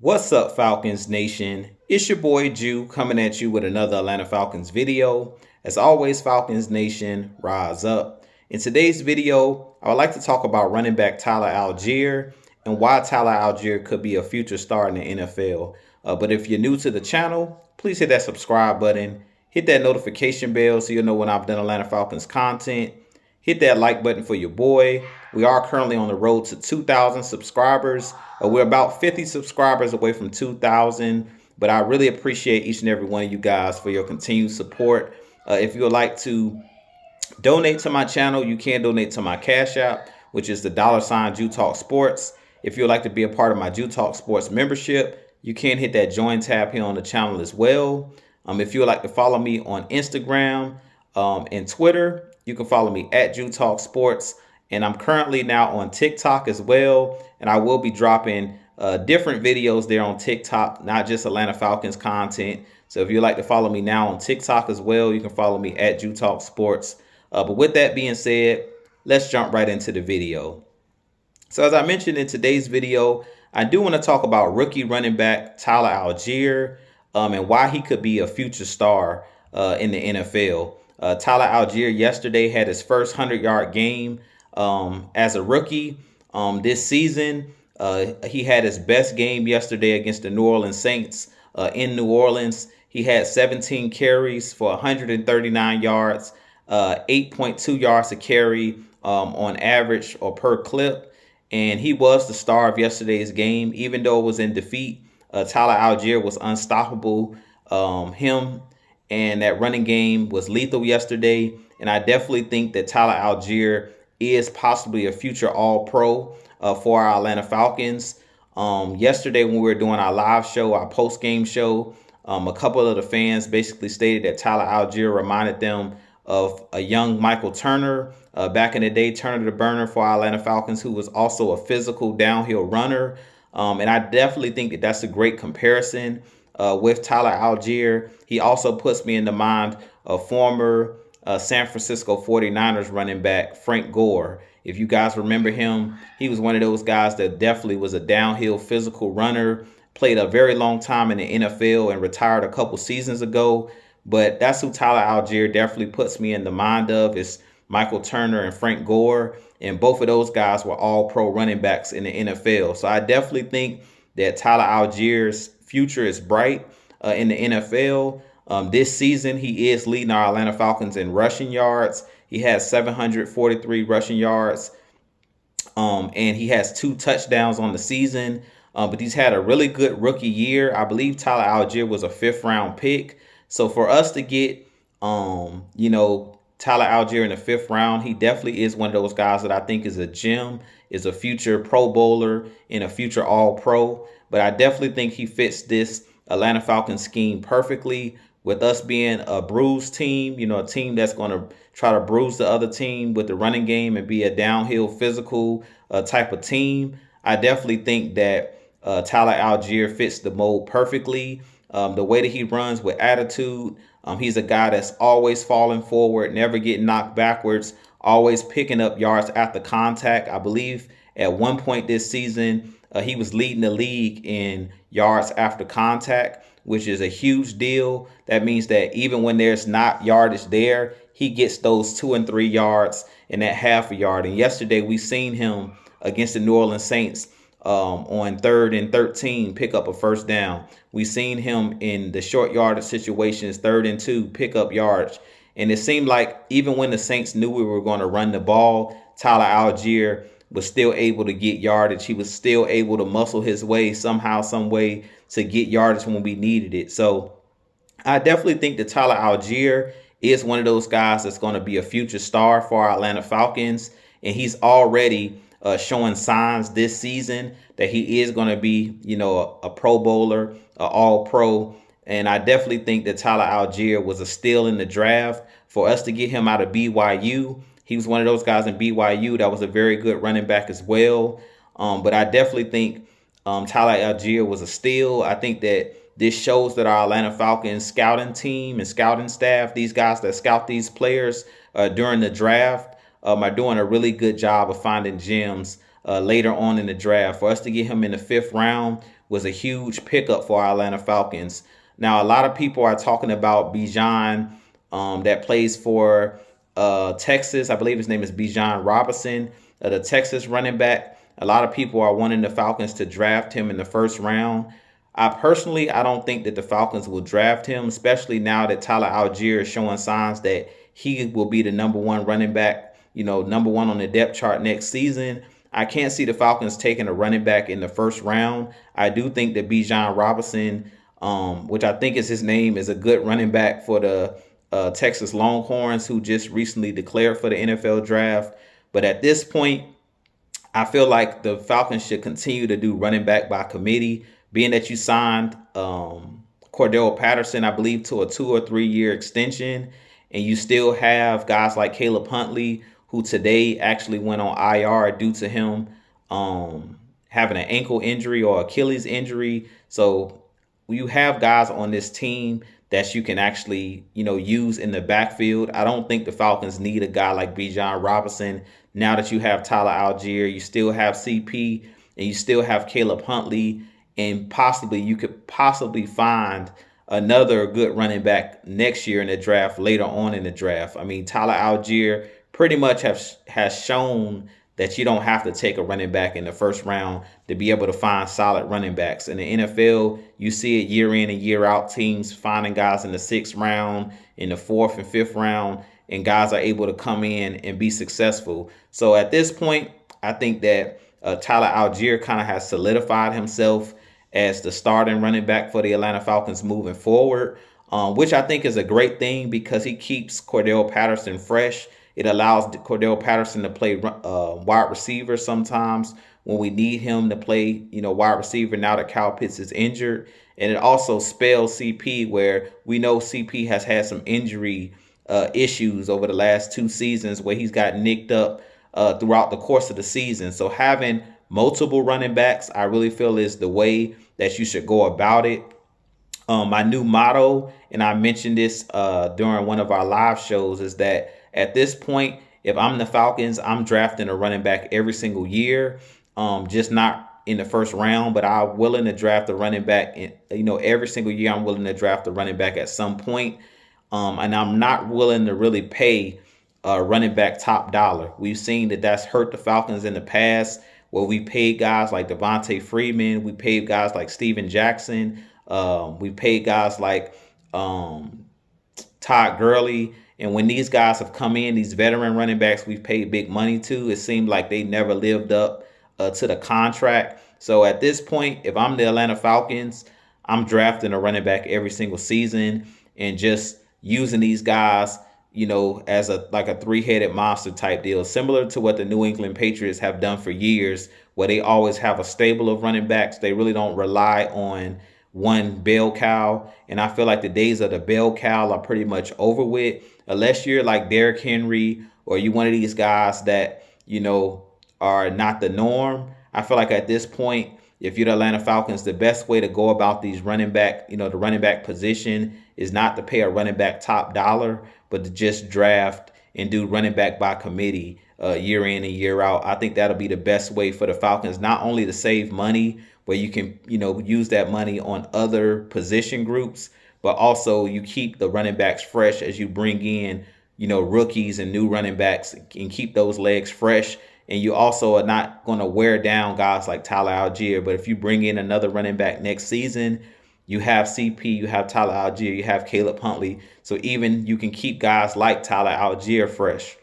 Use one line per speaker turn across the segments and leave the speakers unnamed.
What's up, Falcons Nation? It's your boy Jew coming at you with another Atlanta Falcons video. As always, Falcons Nation, rise up. In today's video, I would like to talk about running back Tyler Allgeier and why Tyler Allgeier could be a future star in the NFL. But if you're new to the channel, please hit that subscribe button, hit that notification bell so you'll know when I've done Atlanta Falcons content. Hit that like button for your boy. We are currently on the road to 2,000 subscribers. We're about 50 subscribers away from 2,000, but I really appreciate each and every one of you guys for your continued support. If you would like to donate to my channel, you can donate to my Cash App, which is the $ Jew Talk Sports. If you would like to be a part of my Jew Talk Sports membership, you can hit that join tab here on the channel as well. If you would like to follow me on Instagram and Twitter, you can follow me at Jew Talk Sports. And I'm currently now on TikTok as well. And I will be dropping different videos there on TikTok, not just Atlanta Falcons content. So if you'd like to follow me now on TikTok as well, you can follow me at Jew Talk Sports. But with that being said, let's jump right into the video. So as I mentioned in today's video, I do want to talk about rookie running back Tyler Allgeier and why he could be a future star in the NFL. Tyler Allgeier yesterday had his first 100-yard game as a rookie this season. He had his best game yesterday against the New Orleans Saints in New Orleans. He had 17 carries for 139 yards, 8.2 yards a carry on average or per clip. And he was the star of yesterday's game. Even though it was in defeat, Tyler Allgeier was unstoppable. Him and that running game was lethal yesterday. And I definitely think that Tyler Allgeier is possibly a future All-Pro for our Atlanta Falcons. Yesterday when we were doing our live show, our post-game show, a couple of the fans basically stated that Tyler Allgeier reminded them of a young Michael Turner back in the day, Turner the Burner for our Atlanta Falcons, who was also a physical downhill runner. And I definitely think that that's a great comparison with Tyler Allgeier. He also puts me in the mind of former San Francisco 49ers running back Frank Gore. If you guys remember him, he was one of those guys that definitely was a downhill physical runner, played a very long time in the NFL and retired a couple seasons ago. But that's who Tyler Allgeier definitely puts me in the mind of, is Michael Turner and Frank Gore. And both of those guys were all-pro running backs in the NFL. So I definitely think that Tyler Allgeier's future is bright in the NFL. This season, he is leading our Atlanta Falcons in rushing yards. He has 743 rushing yards, and he has 2 touchdowns on the season. But he's had a really good rookie year. I believe Tyler Allgeier was a 5th-round pick. So for us to get, Tyler Allgeier in the 5th round, he definitely is one of those guys that I think is a gem, is a future Pro Bowler and a future All-Pro. But I definitely think he fits this Atlanta Falcons scheme perfectly. With us being a bruised team, a team that's going to try to bruise the other team with the running game and be a downhill physical type of team, I definitely think that Tyler Allgeier fits the mold perfectly. The way that he runs with attitude, he's a guy that's always falling forward, never getting knocked backwards, always picking up yards after contact. I believe at one point this season, he was leading the league in yards after contact, which is a huge deal. That means that even when there's not yardage there, he gets those 2 and 3 yards and that half a yard. And yesterday we seen him against the New Orleans Saints on 3rd and 13 pick up a first down. We seen him in the short yardage situations, 3rd and 2, pick up yards. And it seemed like even when the Saints knew we were going to run the ball, Tyler Allgeier was still able to get yardage. He was still able to muscle his way somehow, some way to get yardage when we needed it. So I definitely think that Tyler Allgeier is one of those guys that's going to be a future star for our Atlanta Falcons. And he's already showing signs this season that he is going to be, a Pro Bowler, All-Pro. And I definitely think that Tyler Allgeier was a steal in the draft. For us to get him out of BYU, he was one of those guys in BYU that was a very good running back as well. But I definitely think Tyler Allgeier was a steal. I think that this shows that our Atlanta Falcons scouting team and scouting staff, these guys that scout these players during the draft, are doing a really good job of finding gems later on in the draft. For us to get him in the 5th round, was a huge pickup for our Atlanta Falcons. Now, a lot of people are talking about Bijan, that plays for Texas. I believe his name is Bijan Robinson, the Texas running back. A lot of people are wanting the Falcons to draft him in the first round. I don't think that the Falcons will draft him, especially now that Tyler Allgeier is showing signs that he will be the number one running back, number one on the depth chart next season. I can't see the Falcons taking a running back in the first round. I do think that Bijan Robinson, which I think is his name, is a good running back for the Texas Longhorns, who just recently declared for the NFL draft. But at this point, I feel like the Falcons should continue to do running back by committee, being that you signed Cordell Patterson, I believe, to a 2 or 3 year extension, and you still have guys like Caleb Huntley, who today actually went on IR due to him having an ankle injury or Achilles injury. So you have guys on this team that you can actually, use in the backfield. I don't think the Falcons need a guy like Bijan Robinson. Now that you have Tyler Allgeier, you still have CP, and you still have Caleb Huntley, and you could possibly find another good running back next year in the draft, later on in the draft. I mean, Tyler Allgeier pretty much has shown that you don't have to take a running back in the first round to be able to find solid running backs. In the NFL, you see it year in and year out, teams finding guys in the 6th round, in the 4th and 5th round, and guys are able to come in and be successful. So at this point, I think that Tyler Allgeier kind of has solidified himself as the starting running back for the Atlanta Falcons moving forward, which I think is a great thing because he keeps Cordell Patterson fresh. It allows Cordell Patterson to play wide receiver sometimes when we need him to play, wide receiver now that Kyle Pitts is injured. And it also spells CP, where we know CP has had some injury issues over the last 2 seasons where he's got nicked up throughout the course of the season. So having multiple running backs, I really feel, is the way that you should go about it. My new motto, and I mentioned this during one of our live shows, is that at this point, if I'm the Falcons, I'm drafting a running back every single year, just not in the first round, but I'm willing to draft a running back. Every single year, I'm willing to draft a running back at some point, and I'm not willing to really pay running back top dollar. We've seen that that's hurt the Falcons in the past, where we paid guys like Devontae Freeman, we paid guys like Steven Jackson, we paid guys like Todd Gurley. And when these guys have come in, these veteran running backs we've paid big money to, it seemed like they never lived up to the contract. So at this point, if I'm the Atlanta Falcons, I'm drafting a running back every single season and just using these guys, as a 3-headed monster type deal, similar to what the New England Patriots have done for years, where they always have a stable of running backs. They really don't rely on one bell cow. And I feel like the days of the bell cow are pretty much over with, unless you're like Derrick Henry or you one of these guys that, are not the norm. I feel like at this point, if you're the Atlanta Falcons, the best way to go about these running back, the running back position, is not to pay a running back top dollar, but to just draft and do running back by committee year in and year out. I think that'll be the best way for the Falcons, not only to save money, where you can, use that money on other position groups, but also you keep the running backs fresh as you bring in, rookies and new running backs, and keep those legs fresh. And you also are not going to wear down guys like Tyler Allgeier. But if you bring in another running back next season, you have CP, you have Tyler Allgeier, you have Caleb Huntley. So even you can keep guys like Tyler Allgeier fresh.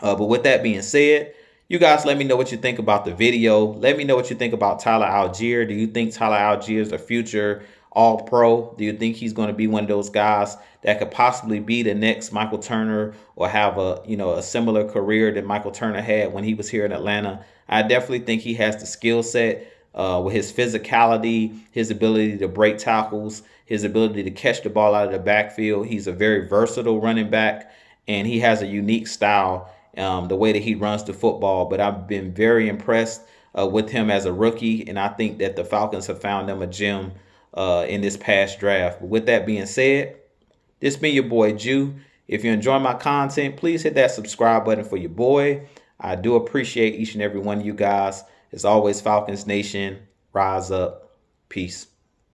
But with that being said, you guys let me know what you think about the video. Let me know what you think about Tyler Allgeier. Do you think Tyler Allgeier is a future All-Pro? Do you think he's going to be one of those guys that could possibly be the next Michael Turner, or have a similar career that Michael Turner had when he was here in Atlanta? I definitely think he has the skill set with his physicality, his ability to break tackles, his ability to catch the ball out of the backfield. He's a very versatile running back, and he has a unique style, the way that he runs the football. But I've been very impressed with him as a rookie, and I think that the Falcons have found them a gem in this past draft. But with that being said, this been your boy Jew. If you enjoy my content, please hit that subscribe button for your boy. I do appreciate each and every one of you guys. As always, Falcons Nation, rise up. Peace.